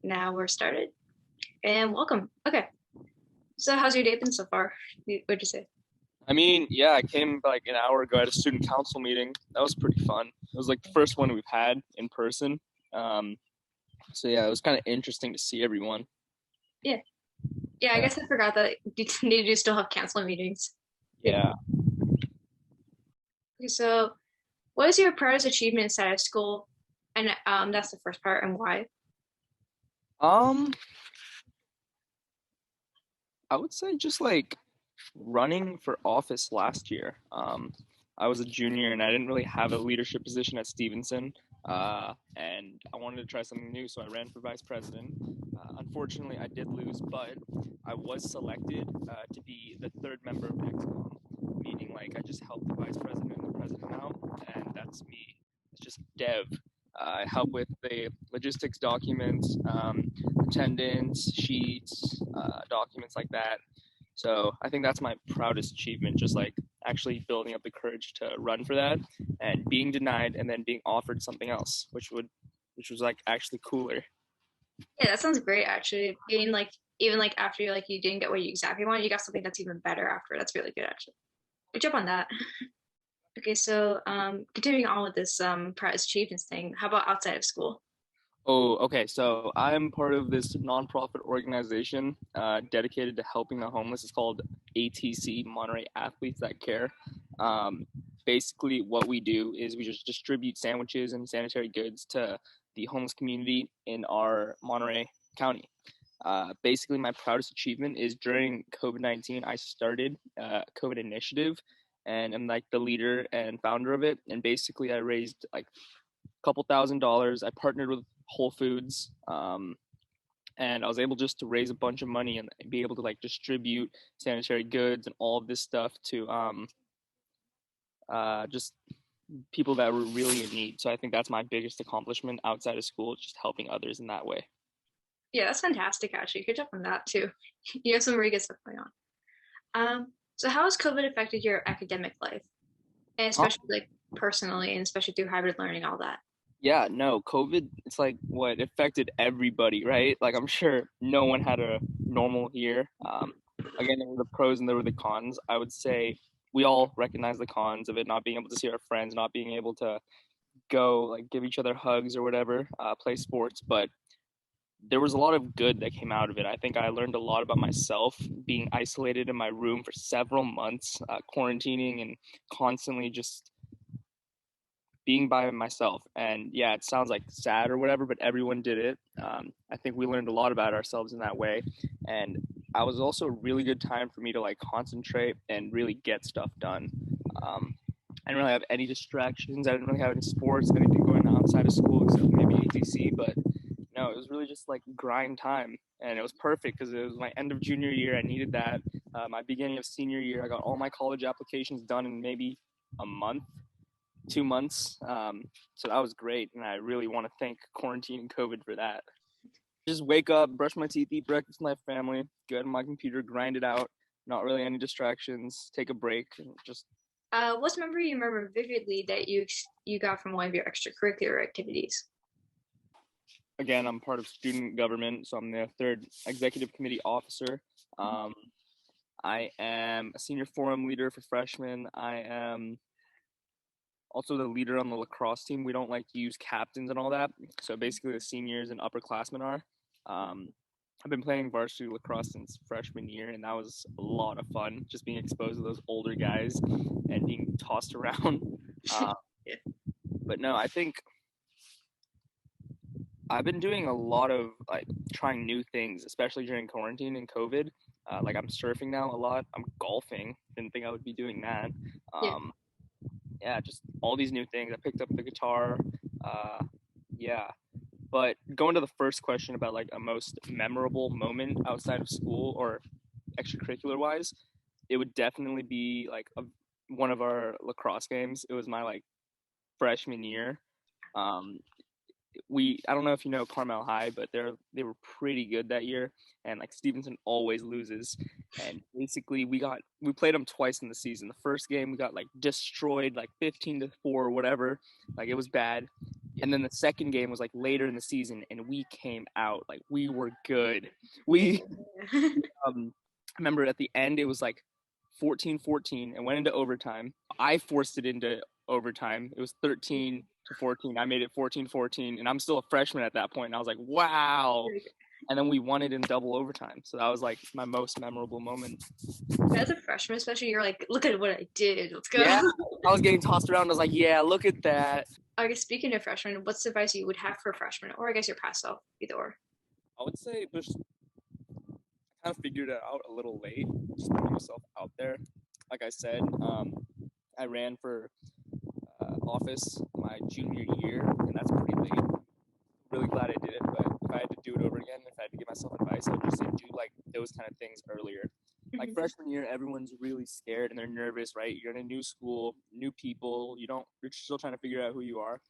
Now we're started. And welcome. Okay. So how's your day been so far? What'd you say? Yeah, I came like an hour ago at a student council meeting. That was pretty fun. It was like the first one we've had in person. Um, so yeah, it was kind of interesting to see everyone. Yeah. Yeah, I Yeah. guess I forgot that you still have council meetings. Yeah. Okay, so what is your proudest achievement inside of school? And that's the first part and why. Um, I would say just like running for office last year. I was a junior and I didn't really have a leadership position at Stevenson. And I wanted to try something new, so I ran for vice president. Unfortunately, I did lose, but I was selected to be the third member of XCOM, meaning like I just helped the vice president and the president out, and that's me. It's just Dev. I help with the logistics documents, attendance sheets, documents like that. So I think that's my proudest achievement, just like actually building up the courage to run for that and being denied and then being offered something else, which was like actually cooler. Yeah, that sounds great actually. Being like even like after you didn't get what you exactly want, you got something that's even better after. That's really good actually. Good job on that. Okay, so continuing on with this proudest achievements thing, how about outside of school? Oh, okay. So I'm part of this nonprofit organization dedicated to helping the homeless. It's called ATC, Monterey Athletes That Care. Um, Basically, what we do is we just distribute sandwiches and sanitary goods to the homeless community in our Monterey County. Basically, my proudest achievement is during COVID-19, I started a COVID initiative and I'm like the leader and founder of it. And basically, I raised like couple $1,000. I partnered with Whole Foods, and I was able just to raise a bunch of money and be able to like distribute sanitary goods and all of this stuff to just people that were really in need. So I think that's my biggest accomplishment outside of school, just helping others in that way. Yeah, that's fantastic actually. Good job on that too. You have some really good stuff going on. So how has COVID affected your academic life? And Oh, especially like personally and especially through hybrid learning, all that. yeah, no, COVID, it's like what affected everybody, right? Like I'm sure no one had a normal year. Again, there were the pros and there were the cons. I would say we all recognize the cons of it, not being able to see our friends, not being able to go like give each other hugs or whatever, play sports. But there was a lot of good that came out of it. I think I learned a lot about myself, being isolated in my room for several months, quarantining and constantly just being by myself. And yeah, it sounds like sad or whatever, but everyone did it. I think we learned a lot about ourselves in that way. And I was also a really good time for me to like concentrate and really get stuff done. I didn't really have any distractions. I didn't really have any sports, anything going on outside of school except maybe ATC. But no, it was really just like grind time, and it was perfect because it was my end of junior year. I needed that. My beginning of senior year, I got all my college applications done in maybe a month, 2 months. So that was great, and I really want to thank quarantine and COVID for that. Just wake up, brush my teeth, eat breakfast with my family, get on my computer, grind it out. Not really any distractions. Take a break, and just What's a memory you remember vividly that you got from one of your extracurricular activities? again, I'm part of student government, so I'm the third executive committee officer. Um, I am a senior forum leader for freshmen. I am also the leader on the lacrosse team. We don't like to use captains and all that. So basically, the seniors and upperclassmen are. Um, I've been playing varsity lacrosse since freshman year, and that was a lot of fun. Just being exposed to those older guys and being tossed around. Uh, Yeah. but no, I think I've been doing a lot of like trying new things, especially during quarantine and COVID. Like I'm surfing now a lot. I'm golfing. Didn't think I would be doing that. Yeah. Um, yeah, just all these new things. I picked up the guitar. Uh, yeah, but going to the first question about like a most memorable moment outside of school or extracurricular wise, it would definitely be like one of our lacrosse games. It was my like freshman year. Um, we I don't know if you know Carmel High, but they were pretty good that year, and like Stevenson always loses. And basically, we played them twice in the season. The first game we got like destroyed, like 15-4 or whatever, like it was bad. And then the second game was like later in the season, and we came out like we were good. We I remember at the end it was like 14-14 and went into overtime. I forced it into overtime. It was 13-14. I made it 14-14, and I'm still a freshman at that point. And I was like, wow. And then we won it in double overtime. So that was like my most memorable moment. As a freshman, especially, you're like, look at what I did. Let's go. Yeah, I was getting tossed around. I was like, yeah, look at that. I guess speaking of freshmen, what's the advice you would have for freshmen, or I guess your past self, either or? I would say just kind of figured it out a little late. Just putting yourself out there. Like I said, I ran for office my junior year, and that's pretty late. Really glad I did it, but if I had to do it over again, if I had to give myself advice, I would just say do like those kind of things earlier. Like freshman year, everyone's really scared and they're nervous, right? You're in a new school, new people. You're still trying to figure out who you are.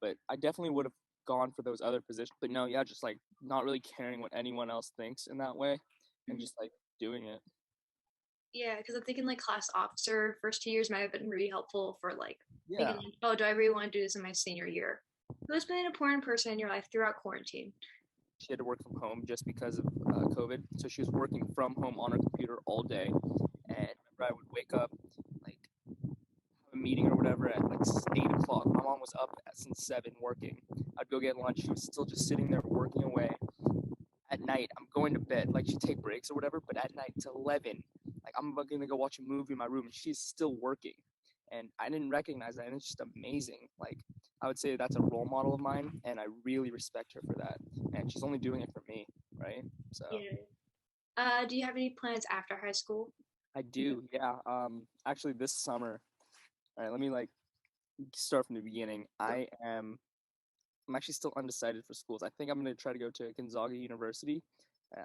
But I definitely would have gone for those other positions. But no, yeah, just like not really caring what anyone else thinks in that way, and just like doing it. Yeah, because I'm thinking like class officer first 2 years might have been really helpful for like thinking, Yeah, like, oh, do I really want to do this in my senior year? Who's been an important person in your life throughout quarantine? she had to work from home just because of COVID. So she was working from home on her computer all day. And remember, I would wake up, like, have a meeting or whatever at like 8 o'clock. My mom was up since 7 working. I'd go get lunch. She was still just sitting there working away. At night, I'm going to bed. Like, she'd take breaks or whatever, but at night, it's 11. Like, I'm going to go watch a movie in my room, and she's still working. And I didn't recognize that, and it's just amazing. Like, I would say that's a role model of mine, and I really respect her for that. And she's only doing it for me, right? So Yeah. Do you have any plans after high school? I do, yeah. Actually, this summer, all right, let me like start from the beginning. I'm actually still undecided for schools. I think I'm going to try to go to Gonzaga University.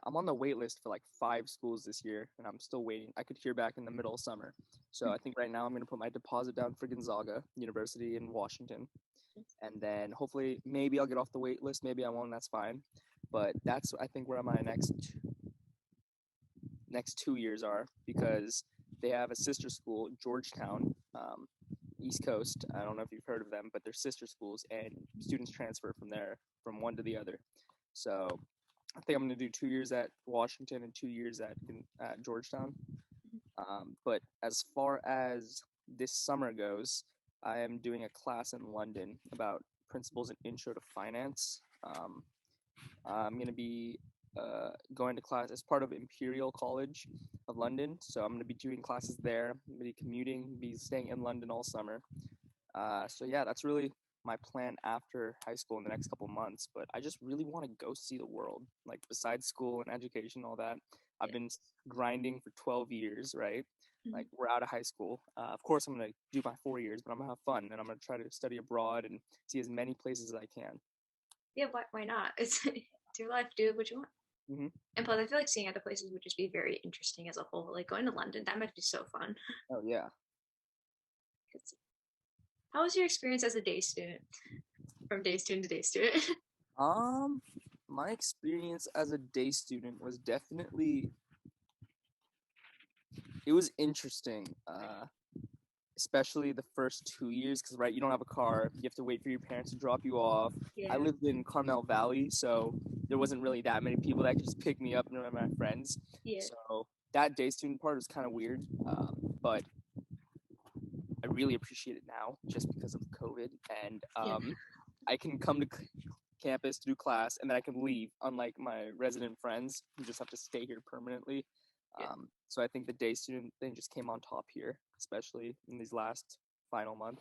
I'm on the wait list for like 5 schools this year, and I'm still waiting. I could hear back in the middle of summer. So I think right now I'm going to put my deposit down for Gonzaga University in Washington. And then hopefully, maybe I'll get off the wait list. Maybe I won't. That's fine. But that's, I think, where my next 2 years are because they have a sister school, Georgetown, East Coast. I don't know if you've heard of them, but they're sister schools, and students transfer from there from one to the other. So I think I'm going to do 2 years at Washington and 2 years at Georgetown. But as far as this summer goes, I am doing a class in London about principles and intro to finance. I'm going to be going to class as part of Imperial College of London. So I'm going to be doing classes there. I'm going to be commuting, be staying in London all summer. So yeah, that's really my plan after high school in the next couple months. But I just really want to go see the world, like besides school and education, all that. I've been grinding for 12 years, right? Like we're out of high school. Of course, I'm gonna do my 4 years, but I'm gonna have fun and I'm gonna try to study abroad and see as many places as I can. Yeah, why not? It's your life. Do what you want. Mm-hmm. And plus, I feel like seeing other places would just be very interesting as a whole. Like going to London, that might be so fun. Oh yeah. How was your experience as a day student? From day student to day student. Um, my experience as a day student was definitely it was interesting. Especially the first 2 years, because right, you don't have a car, you have to wait for your parents to drop you off. Yeah. I lived in Carmel Valley, so there wasn't really that many people that could just pick me up and were my friends. Yeah. So that day student part was kind of weird, but I really appreciate it now just because of COVID, and Yeah. I can come to campus to do class, and then I can leave, unlike my resident friends who just have to stay here permanently. Yeah. So I think the day student thing just came on top here, especially in these last final month.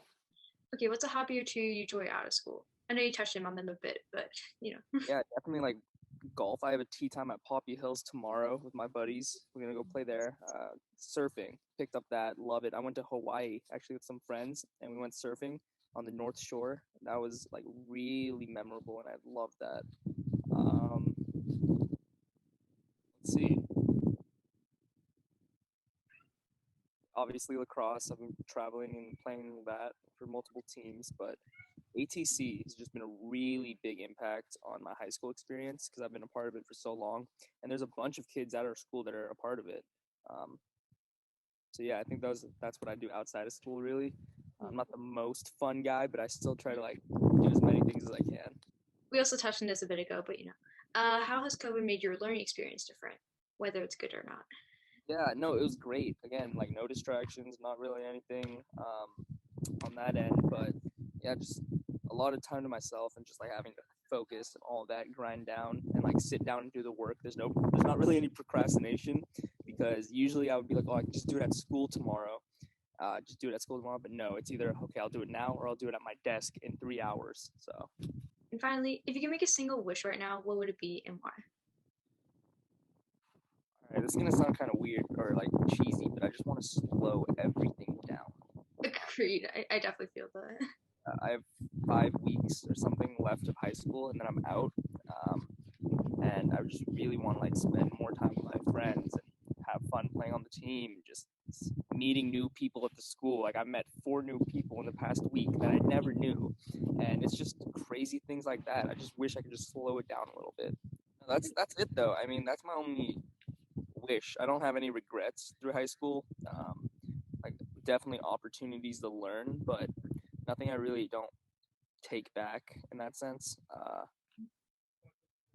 Okay, what's a hobby or two you enjoy out of school? I know you touched on them a bit, but you know. Yeah, definitely like golf. I have a tee time at Poppy Hills tomorrow with my buddies. We're gonna go play there. Surfing, picked up that, love it. I went to Hawaii actually with some friends, and we went surfing on the North Shore. That was like really memorable, and I loved that. Um, let's see. Obviously lacrosse. I've been traveling and playing that for multiple teams, but ATC has just been a really big impact on my high school experience because I've been a part of it for so long, and there's a bunch of kids at our school that are a part of it. So yeah, I think that's what I do outside of school really. I'm not the most fun guy, but I still try to like do as many things as I can. We also touched on this a bit ago, but how has COVID made your learning experience different, whether it's good or not? Yeah, no, it was great. Again, like no distractions, not really anything on that end, but yeah, just a lot of time to myself and just like having to focus and all that, grind down and like sit down and do the work. There's not really any procrastination because usually I would be like, oh, I can just do it at school tomorrow. Just do it at school tomorrow, but no, it's either okay, I'll do it now or I'll do it at my desk in 3 hours. So, all And finally, if you can make a single wish right now, what would it be and why? right, this is gonna sound kind of weird or like cheesy, but I just want to slow everything down. Agreed. I definitely feel that. I have 5 weeks or something left of high school, and then I'm out. Um, and I just really want to like spend more time with my friends and have fun playing on the team, just meeting new people at the school. Like I met 4 new people in the past week that I never knew, and it's just crazy things like that. I just wish I could just slow it down a little bit. That's it though. I mean, that's my only wish. I don't have any regrets through high school. Like definitely opportunities to learn, but nothing I really don't take back in that sense.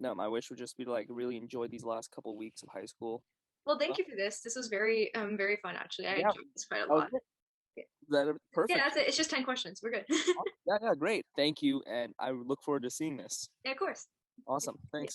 No, my wish would just be to like really enjoy these last couple weeks of high school. Well, thank you for this. This was very fun actually. I Yeah, enjoyed this quite a that was lot. it. Okay. That Yeah, perfect. that's it. It's just 10 questions. We're good. Yeah, yeah, great. Thank you, and I look forward to seeing this. Yeah, of course. Awesome. Thanks.